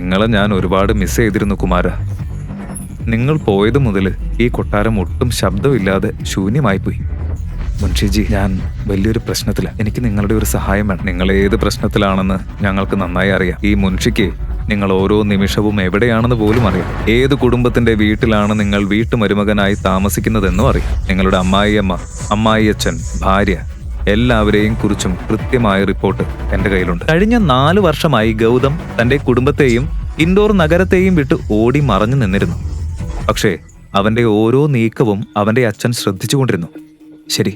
നിങ്ങളെ ഞാൻ ഒരുപാട് മിസ് ചെയ്തിരുന്നു കുമാര. നിങ്ങൾ പോയത് മുതൽ ഈ കൊട്ടാരം ഒട്ടും ശബ്ദമില്ലാതെ ശൂന്യമായി പോയി. മുൻഷിജി, ഞാൻ വലിയൊരു പ്രശ്നത്തിലാണ്. എനിക്ക് നിങ്ങളുടെ ഒരു സഹായം വേണം. നിങ്ങൾ ഏത് പ്രശ്നത്തിലാണെന്ന് ഞങ്ങൾക്ക് നന്നായി അറിയാം. ഈ മുൻഷിക്ക് നിങ്ങൾ ഓരോ നിമിഷവും എവിടെയാണെന്ന് പോലും അറിയാം. ഏത് കുടുംബത്തിന്റെ വീട്ടിലാണ് നിങ്ങൾ വീട്ടുമരുമകനായി താമസിക്കുന്നതെന്നും അറിയാം. നിങ്ങളുടെ അമ്മായിയമ്മ, അമ്മായിയച്ഛൻ, ഭാര്യ എല്ലാവരെയും കുറിച്ചും കൃത്യമായ റിപ്പോർട്ട് എന്റെ കയ്യിലുണ്ട്. കഴിഞ്ഞ 4 വർഷമായി ഗൗതം തന്റെ കുടുംബത്തെയും ഇൻഡോർ നഗരത്തെയും വിട്ട് ഓടി മറഞ്ഞു നിന്നിരുന്നു. പക്ഷേ അവന്റെ ഓരോ നീക്കവും അവന്റെ അച്ഛൻ ശ്രദ്ധിച്ചുകൊണ്ടിരുന്നു. ശരി,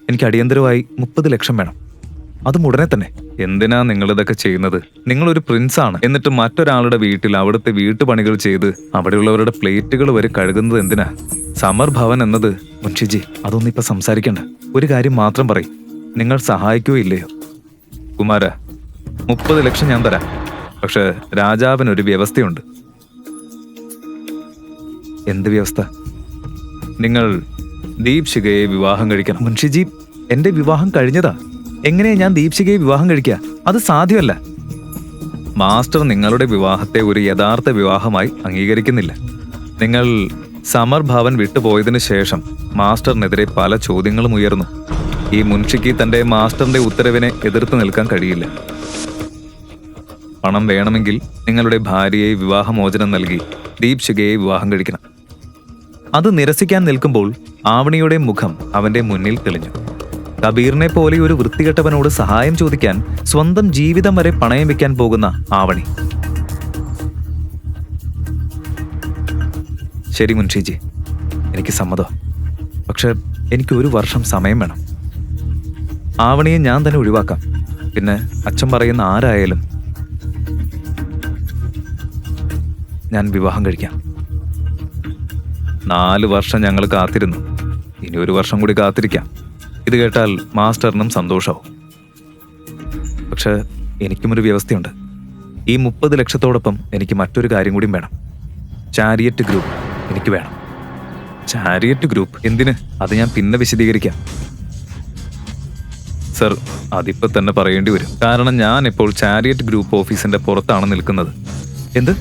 എനിക്ക് അടിയന്തരമായി 30 ലക്ഷം വേണം, അതും ഉടനെ തന്നെ. എന്തിനാ നിങ്ങളിതൊക്കെ ചെയ്യുന്നത്? നിങ്ങളൊരു പ്രിൻസാണ്. എന്നിട്ട് മറ്റൊരാളുടെ വീട്ടിൽ അവിടുത്തെ വീട്ടുപണികൾ ചെയ്ത് അവിടെയുള്ളവരുടെ പ്ലേറ്റുകൾ വരെ കഴുകുന്നത് എന്തിനാ? സമർ ഭവൻ എന്നത് മുൻഷിജി, അതൊന്നും ഇപ്പൊ സംസാരിക്കണ്ട. ഒരു കാര്യം മാത്രം പറയും, നിങ്ങൾ സഹായിക്കുകയോ ഇല്ലയോ? കുമാര, 30 ലക്ഷം ഞാൻ തരാം. പക്ഷെ രാജാവിനൊരു വ്യവസ്ഥയുണ്ട്. എന്ത് വ്യവസ്ഥ? നിങ്ങൾ ദീപ്ശികയെ വിവാഹം കഴിക്കണം. മുൻഷിജി, എന്റെ വിവാഹം കഴിഞ്ഞതാ. എങ്ങനെയാ ഞാൻ ദീപ്ശികയെ വിവാഹം കഴിക്കുക? അത് സാധ്യമല്ല. മാസ്റ്റർ നിങ്ങളുടെ വിവാഹത്തെ ഒരു യഥാർത്ഥ വിവാഹമായി അംഗീകരിക്കുന്നില്ല. നിങ്ങൾ സമർ ഭവൻ വിട്ടുപോയതിനു ശേഷം മാസ്റ്ററിനെതിരെ പല ചോദ്യങ്ങളും ഉയർന്നു. ഈ മുൻഷിക്ക് തന്റെ മാസ്റ്ററിന്റെ ഉത്തരവിനെ എതിർത്ത് നിൽക്കാൻ കഴിയില്ല. പണം വേണമെങ്കിൽ നിങ്ങളുടെ ഭാര്യയെ വിവാഹമോചനം നൽകി ദീപ്ശികയെ വിവാഹം കഴിക്കണം. അത് നിരസിക്കാൻ നിൽക്കുമ്പോൾ ആവണിയുടെ മുഖം അവന്റെ മുന്നിൽ തെളിഞ്ഞു. കബീറിനെ പോലെ ഒരു വൃത്തികെട്ടവനോട് സഹായം ചോദിക്കാൻ സ്വന്തം ജീവിതം വരെ പണയം വെക്കാൻ പോകുന്ന ആവണി. ശരി മുൻഷിജി, എനിക്ക് സമ്മതം. പക്ഷെ എനിക്ക് 1 വർഷം സമയം വേണം. ആവണിയെ ഞാൻ തന്നെ ഒഴിവാക്കാം. പിന്നെ അച്ഛൻ പറയുന്ന ആരായാലും ഞാൻ വിവാഹം കഴിക്കാം. 4 വർഷം ഞങ്ങൾ കാത്തിരുന്നു. ഇനി 1 വർഷം കൂടി കാത്തിരിക്കാം. ഇത് കേട്ടാൽ മാസ്റ്ററിനും സന്തോഷമാവും. പക്ഷെ എനിക്കുമൊരു വ്യവസ്ഥയുണ്ട്. ഈ 30 ലക്ഷത്തോടൊപ്പം എനിക്ക് മറ്റൊരു കാര്യം കൂടിയും വേണം. ചാരിയറ്റ് ഗ്രൂപ്പ് എനിക്ക് വേണം. ചാരിയറ്റ് ഗ്രൂപ്പ് എന്തിന്? അത് ഞാൻ പിന്നെ വിശദീകരിക്കാം. സർ, അതിപ്പോ തന്നെ പറയേണ്ടി വരും. കാരണം ഞാൻ ഇപ്പോൾ ചാരിയറ്റ് ഗ്രൂപ്പ് ഓഫീസിന്റെ പുറത്താണ് നിൽക്കുന്നത്. എന്ത്?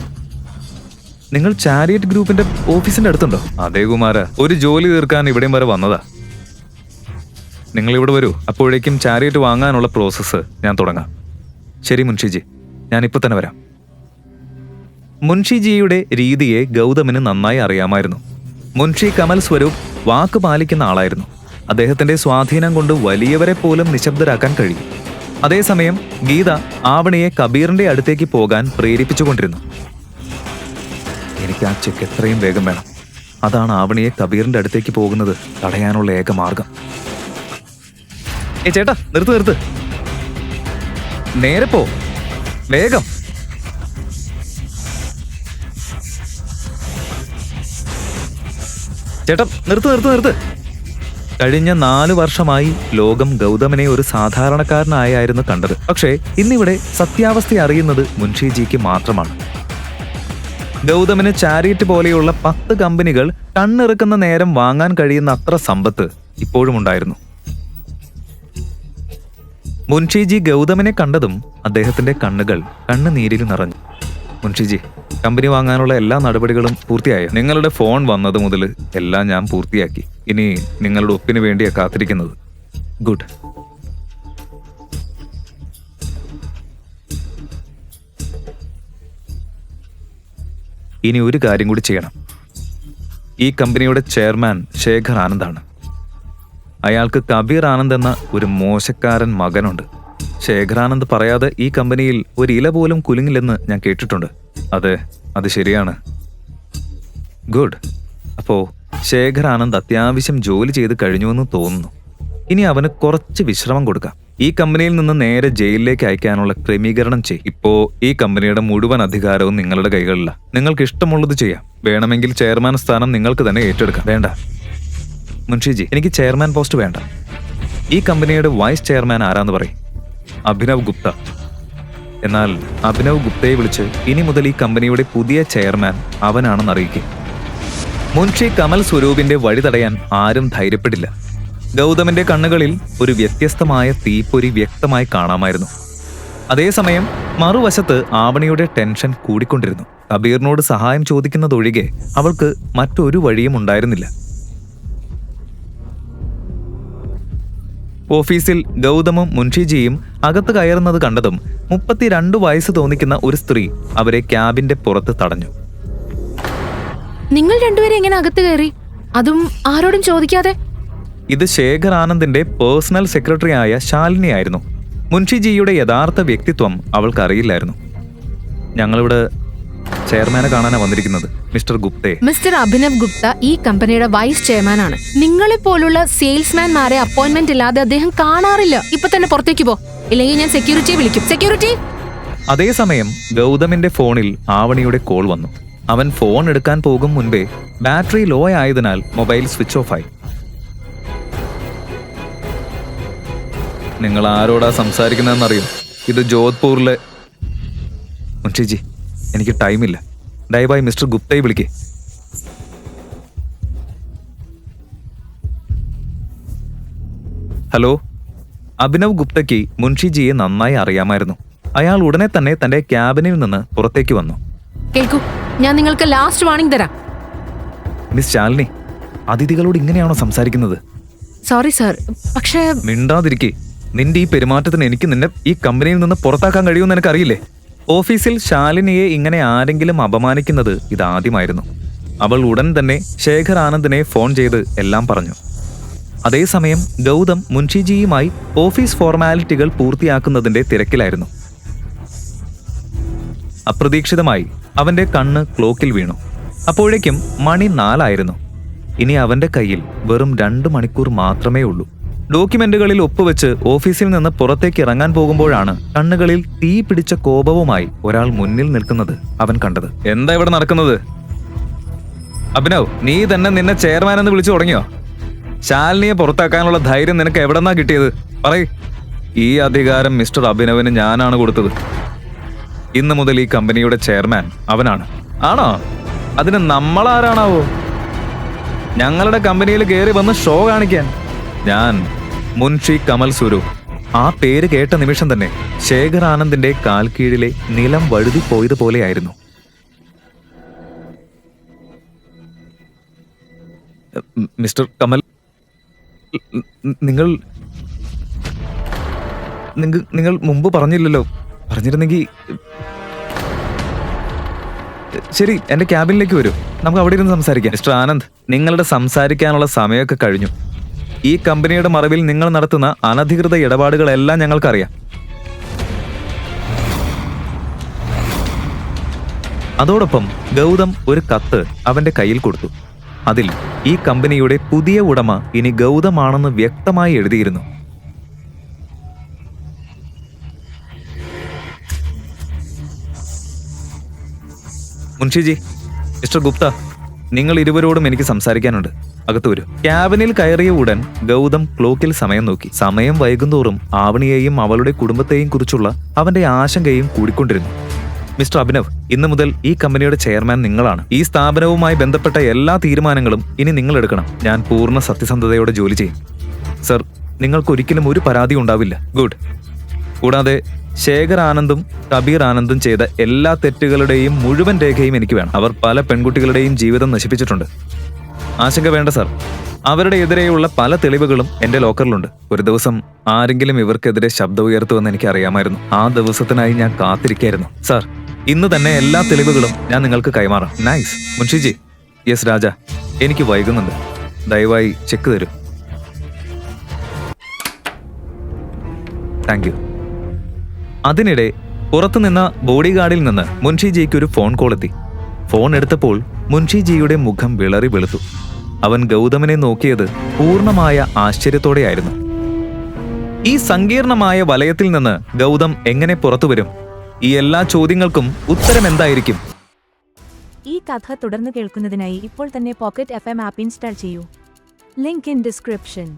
നിങ്ങൾ ചാരിയറ്റ് ഗ്രൂപ്പിന്റെ ഓഫീസിന്റെ അടുത്തുണ്ടോ? അതേ കുമാര, ഒരു ജോലി തീർക്കാൻ ഇവിടെയും വരെ വന്നതാ. നിങ്ങൾ ഇവിടെ വരൂ. അപ്പോഴേക്കും ചാരിയറ്റ് വാങ്ങാനുള്ള പ്രോസസ്സ് ഞാൻ തുടങ്ങാം. ശരി മുൻഷിജി, ഞാനിപ്പോൾ തന്നെ വരാം. മുൻഷിജിയുടെ രീതിയെ ഗൗതമിന് നന്നായി അറിയാമായിരുന്നു. മുൻഷി കമൽ സ്വരൂപ് വാക്ക് പാലിക്കുന്ന ആളായിരുന്നു. അദ്ദേഹത്തിന്റെ സ്വാധീനം കൊണ്ട് വലിയവരെ പോലും നിശബ്ദരാക്കാൻ കഴിയും. അതേസമയം ഗീത ആവണിയെ കബീറിന്റെ അടുത്തേക്ക് പോകാൻ പ്രേരിപ്പിച്ചുകൊണ്ടിരുന്നു. എനിക്ക് ആ ചെക്ക് എത്രയും വേഗം വേണം. അതാണ് ആവണിയെ കബീറിന്റെ അടുത്തേക്ക് പോകുന്നത് തടയാനുള്ള ഏക മാർഗം. ചേട്ടാ, നിർത്ത്. നേരെ പോ, വേഗം. ചേട്ടാ, നിർത്ത്. കഴിഞ്ഞ 4 വർഷമായി ലോകം ഗൗതമിനെ ഒരു സാധാരണക്കാരനായായിരുന്നു കണ്ടത്. പക്ഷേ ഇന്നിവിടെ സത്യാവസ്ഥ അറിയുന്നത് മുൻഷിജിക്ക് മാത്രമാണ്. ഗൗതമിന് ചാരിയറ്റ് പോലെയുള്ള 10 കമ്പനികൾ കണ്ണിറുക്കുന്ന നേരം വാങ്ങാൻ കഴിയുന്ന അത്ര സമ്പത്ത് ഇപ്പോഴും ഉണ്ടായിരുന്നു. മുൻഷിജി ഗൗതമിനെ കണ്ടതും അദ്ദേഹത്തിന്റെ കണ്ണുകൾ കണ്ണുനീരിൽ നിറഞ്ഞു. മുൻഷിജി, കമ്പനി വാങ്ങാനുള്ള എല്ലാ നടപടികളും പൂർത്തിയായോ? നിങ്ങളുടെ ഫോൺ വന്നത് മുതൽ എല്ലാം ഞാൻ പൂർത്തിയാക്കി. ഇനി നിങ്ങളുടെ ഒപ്പിന് വേണ്ടിയാ കാത്തിരിക്കുന്നത്. ഗുഡ്. ഇനി ഒരു കാര്യം കൂടി ചെയ്യണം. ഈ കമ്പനിയുടെ ചെയർമാൻ ശേഖർ ആനന്ദാണ്. അയാൾക്ക് കബീർ ആനന്ദ് എന്ന ഒരു മോശക്കാരൻ മകനുണ്ട്. ശേഖർ ആനന്ദ് പറയാതെ ഈ കമ്പനിയിൽ ഒരു ഇല പോലും കുലുങ്ങില്ലെന്ന് ഞാൻ കേട്ടിട്ടുണ്ട്. അതെ, അത് ശരിയാണ്. ഗുഡ്. അപ്പോ ശേഖർ ആനന്ദ് അത്യാവശ്യം ജോലി ചെയ്ത് കഴിഞ്ഞുവെന്ന് തോന്നുന്നു. ഇനി അവന് കുറച്ച് വിശ്രമം കൊടുക്കാം. ഈ കമ്പനിയിൽ നിന്ന് നേരെ ജയിലിലേക്ക് അയക്കാനുള്ള ക്രമീകരണം ചെയ്യും. ഇപ്പോ ഈ കമ്പനിയുടെ മുഴുവൻ അധികാരവും നിങ്ങളുടെ കൈകളില്ല. നിങ്ങൾക്ക് ഇഷ്ടമുള്ളത് ചെയ്യാം. വേണമെങ്കിൽ ചെയർമാൻ സ്ഥാനം നിങ്ങൾക്ക് തന്നെ ഏറ്റെടുക്കാം. വേണ്ട മുൻഷിജി, എനിക്ക് ചെയർമാൻ പോസ്റ്റ് വേണ്ട. ഈ കമ്പനിയുടെ വൈസ് ചെയർമാൻ ആരാന്ന് പറയും? അഭിനവ് ഗുപ്ത. എന്നാൽ അഭിനവ് ഗുപ്തയെ വിളിച്ച് ഇനി മുതൽ ഈ കമ്പനിയുടെ പുതിയ ചെയർമാൻ അവനാണെന്ന് അറിയിക്കും. മുൻഷി കമൽ സ്വരൂപിന്റെ വഴി തടയാൻ ആരും ധൈര്യപ്പെടില്ല. ഗൗതമിന്റെ കണ്ണുകളിൽ ഒരു വ്യത്യസ്തമായ തീപ്പൊരി വ്യക്തമായി കാണാമായിരുന്നു. അതേസമയം മറുവശത്ത് ആവണിയുടെ ടെൻഷൻ കൂടിക്കൊണ്ടിരുന്നു. കബീറിനോട് സഹായം ചോദിക്കുന്നതൊഴികെ അവൾക്ക് മറ്റൊരു വഴിയും ഉണ്ടായിരുന്നില്ല. ഓഫീസിൽ ഗൗതമും മുൻഷിജിയും അകത്ത് കയറുന്നത് കണ്ടതും 32 വയസ്സ് തോന്നിക്കുന്ന ഒരു സ്ത്രീ അവരെ ക്യാബിന്റെ പുറത്ത് തടഞ്ഞു. നിങ്ങൾ രണ്ടുപേരും എങ്ങനെ അകത്ത് കയറി, അതും ആരോടും ചോദിക്കാതെ? ഇത് ശേഖർ ആനന്ദിന്റെ പേഴ്സണൽ സെക്രട്ടറി ആയ ശാലിനി ആയിരുന്നു. മുൻഷിജിയുടെ യഥാർത്ഥ വ്യക്തിത്വം അവൾക്കറിയില്ലായിരുന്നു. ഞങ്ങളിവിടെ ചെയർമാനെ കാണാനാണ് വന്നിരിക്കുന്നത്, മിസ്റ്റർ ഗുപ്തയെ. മിസ്റ്റർ അഭിനവ് ഗുപ്ത ഈ കമ്പനിയുടെ വൈസ് ചെയർമാൻ ആണ്. നിങ്ങളെ പോലുള്ള സെയിൽസ്മാൻമാരെ അപ്പോയിന്റ്മെന്റ് ഇല്ലാതെ അദ്ദേഹം കാണാറില്ല. ഇപ്പൊ തന്നെ പുറത്തേക്ക് പോ, ഇല്ലെങ്കിൽ ഞാൻ സെക്യൂരിറ്റിയെ വിളിക്കും. സെക്യൂരിറ്റി. അതേസമയം ഗൗതമിന്റെ ഫോണിൽ ആവണിയുടെ കോൾ വന്നു. അവൻ ഫോൺ എടുക്കാൻ പോകും മുൻപേ ബാറ്ററി ലോ ആയതിനാൽ മൊബൈൽ സ്വിച്ച് ഓഫ് ആയി. നിങ്ങൾ ആരോടാ സംസാരിക്കുന്നതെന്നറിയോ? ഇത് ജോധ്പൂരിലെ. മുൻഷിജി, എനിക്ക് ടൈമില്ല, ദയവായി മിസ്റ്റർ ഗുപ്തയെ വിളിക്കേ. ഹലോ. അഭിനവ് ഗുപ്തയ്ക്ക് മുൻഷിജിയെ നന്നായി അറിയാമായിരുന്നു. അയാൾ ഉടനെ തന്നെ തന്റെ ക്യാബിനിൽ നിന്ന് പുറത്തേക്ക് വന്നു. കേൾക്കൂ, ഞാൻ നിങ്ങൾക്ക് ലാസ്റ്റ് വാർണിംഗ് തരാം. മിസ് ശാലിനി, അതിഥികളോട് ഇങ്ങനെയാണോ സംസാരിക്കുന്നത്? സോറി സർ, പക്ഷേ. മിണ്ടാതിരിക്കേ. നിന്റെ ഈ പെരുമാറ്റത്തിന് എനിക്ക് നിന്നെ ഈ കമ്പനിയിൽ നിന്ന് പുറത്താക്കാൻ കഴിയുമെന്ന് എനിക്കറിയില്ലേ? ഓഫീസിൽ ശാലിനിയെ ഇങ്ങനെ ആരെങ്കിലും അപമാനിക്കുന്നത് ഇതാദ്യമായിരുന്നു. അവൾ ഉടൻ തന്നെ ശേഖർ ആനന്ദിനെ ഫോൺ ചെയ്ത് എല്ലാം പറഞ്ഞു. അതേസമയം ഗൗതം മുൻഷിജിയുമായി ഓഫീസ് ഫോർമാലിറ്റികൾ പൂർത്തിയാക്കുന്നതിന്റെ തിരക്കിലായിരുന്നു. അപ്രതീക്ഷിതമായി അവന്റെ കണ്ണ് ക്ലോക്കിൽ വീണു. അപ്പോഴേക്കും മണി 4 ആയിരുന്നു. ഇനി അവന്റെ കയ്യിൽ വെറും 2 മണിക്കൂർ മാത്രമേ ഉള്ളൂ. ഡോക്യുമെന്റുകളിൽ ഒപ്പുവെച്ച് ഓഫീസിൽ നിന്ന് പുറത്തേക്ക് ഇറങ്ങാൻ പോകുമ്പോഴാണ് കണ്ണുകളിൽ തീ പിടിച്ച കോപവുമായി ഒരാൾ മുന്നിൽ നിൽക്കുന്നത് അവൻ കണ്ടത്. എന്താ ഇവിടെ നടക്കുന്നത്? അഭിനവ്, നീ തന്നെ നിന്നെ ചെയർമാൻ എന്ന് വിളിച്ചു തുടങ്ങിയോ? ശാലിനിയെ പുറത്താക്കാനുള്ള ധൈര്യം നിനക്ക് എവിടെന്നാ കിട്ടിയത്? പറയ്. ഈ അധികാരം മിസ്റ്റർ അഭിനവിന് ഞാനാണ് കൊടുത്തത്. ഇന്ന് മുതൽ ഈ കമ്പനിയുടെ ചെയർമാൻ അവനാണ്. ആണോ? അതിന് നമ്മളാരാണാവോ? ഞങ്ങളുടെ കമ്പനിയിൽ കയറി വന്ന് ഷോ കാണിക്കാൻ. ഞാൻ മുൻഷി കമൽ സ്വരൂപ്. ആ പേര് കേട്ട നിമിഷം തന്നെ ശേഖർ ആനന്ദിന്റെ കാൽ കീഴിലെ നിലം വഴുതി പോയതുപോലെയായിരുന്നു. മിസ്റ്റർ കമൽ, നിങ്ങൾ നിങ്ങൾ മുമ്പ് പറഞ്ഞില്ലല്ലോ. പറഞ്ഞിരുന്നെങ്കിൽ ശരി, എന്റെ ക്യാബിനിലേക്ക് വരൂ, നമുക്ക് അവിടെ ഇരുന്ന് സംസാരിക്കാം. മിസ്റ്റർ ആനന്ദ്, നിങ്ങളുടെ സംസാരിക്കാനുള്ള സമയമൊക്കെ കഴിഞ്ഞു. ഈ കമ്പനിയുടെ മറവിൽ നിങ്ങൾ നടത്തുന്ന അനധികൃത ഇടപാടുകളെല്ലാം ഞങ്ങൾക്കറിയാം. അതോടൊപ്പം ഗൗതം ഒരു കത്ത് അവന്റെ കയ്യിൽ കൊടുത്തു. അതിൽ ഈ കമ്പനിയുടെ പുതിയ ഉടമ ഇനി ഗൗതമാണെന്ന് വ്യക്തമായി എഴുതിയിരുന്നു. മുൻഷിജി, മിസ്റ്റർ ഗുപ്ത, നിങ്ങൾ ഇരുവരോടും എനിക്ക് സംസാരിക്കാനുണ്ട്. അകത്തു വരൂ. ക്യാബിനിൽ കയറിയ ഉടൻ ഗൗതം ക്ലോക്കിൽ സമയം നോക്കി. സമയം വൈകുന്തോറും ആവണിയെയും അവളുടെ കുടുംബത്തെയും കുറിച്ചുള്ള അവന്റെ ആശങ്കയും കൂടിക്കൊണ്ടിരുന്നു. മിസ്റ്റർ അഭിനവ്, ഇന്നു മുതൽ ഈ കമ്പനിയുടെ ചെയർമാൻ നിങ്ങളാണ്. ഈ സ്ഥാപനവുമായി ബന്ധപ്പെട്ട എല്ലാ തീരുമാനങ്ങളും ഇനി നിങ്ങൾ എടുക്കണം. ഞാൻ പൂർണ്ണ സത്യസന്ധതയോടെ ജോലി ചെയ്യും. സർ, നിങ്ങൾക്ക് ഒരിക്കലും ഒരു പരാതി ഉണ്ടാവില്ല. ഗുഡ്. കൂടാതെ ശേഖർ ആനന്ദും കബീർ ആനന്ദും ചെയ്ത എല്ലാ തെറ്റുകളുടെയും മുഴുവൻ രേഖയും എനിക്ക് വേണം. അവർ പല പെൺകുട്ടികളുടെയും ജീവിതം നശിപ്പിച്ചിട്ടുണ്ട്. ആശങ്ക വേണ്ട സർ, അവരുടെ എതിരെയുള്ള പല തെളിവുകളും എന്റെ ലോക്കറിലുണ്ട്. ഒരു ദിവസം ആരെങ്കിലും ഇവർക്കെതിരെ ശബ്ദം ഉയർത്തുമെന്ന് എനിക്ക് അറിയാമായിരുന്നു. ആ ദിവസത്തിനായി ഞാൻ കാത്തിരിക്കായിരുന്നു. സർ, ഇന്ന് തന്നെ എല്ലാ തെളിവുകളും ഞാൻ നിങ്ങൾക്ക് കൈമാറാം. നൈസ്. മുൻഷിജി. യെസ് രാജ, എനിക്ക് വൈകുന്നുണ്ട്, ദയവായി ചെക്ക് തരൂ. Thank you. അതിനിടെ പുറത്തുനിന്ന ബോഡി ഗാർഡിൽ നിന്ന് മുൻഷിജിക്ക് ഒരു ഫോൺ കോൾ എത്തി. ഫോൺ എടുത്തപ്പോൾ മുൻഷിജിയുടെ മുഖം വിളറി വെളുത്തു. അവൻ ഗൗതമിനെ നോക്കിയത് പൂർണ്ണമായ ആശ്ചര്യത്തോടെയായിരുന്നു. ഈ സങ്കീർണമായ വലയത്തിൽ നിന്ന് ഗൗതം എങ്ങനെ പുറത്തുവരും? ഈ എല്ലാ ചോദ്യങ്ങൾക്കും ഉത്തരം എന്തായിരിക്കും? ഈ കഥ തുടർന്ന് കേൾക്കുന്നതിനായി ഇപ്പോൾ തന്നെ പോക്കറ്റ് FM ആപ്പ് ഇൻസ്റ്റാൾ ചെയ്യൂ. Link in description.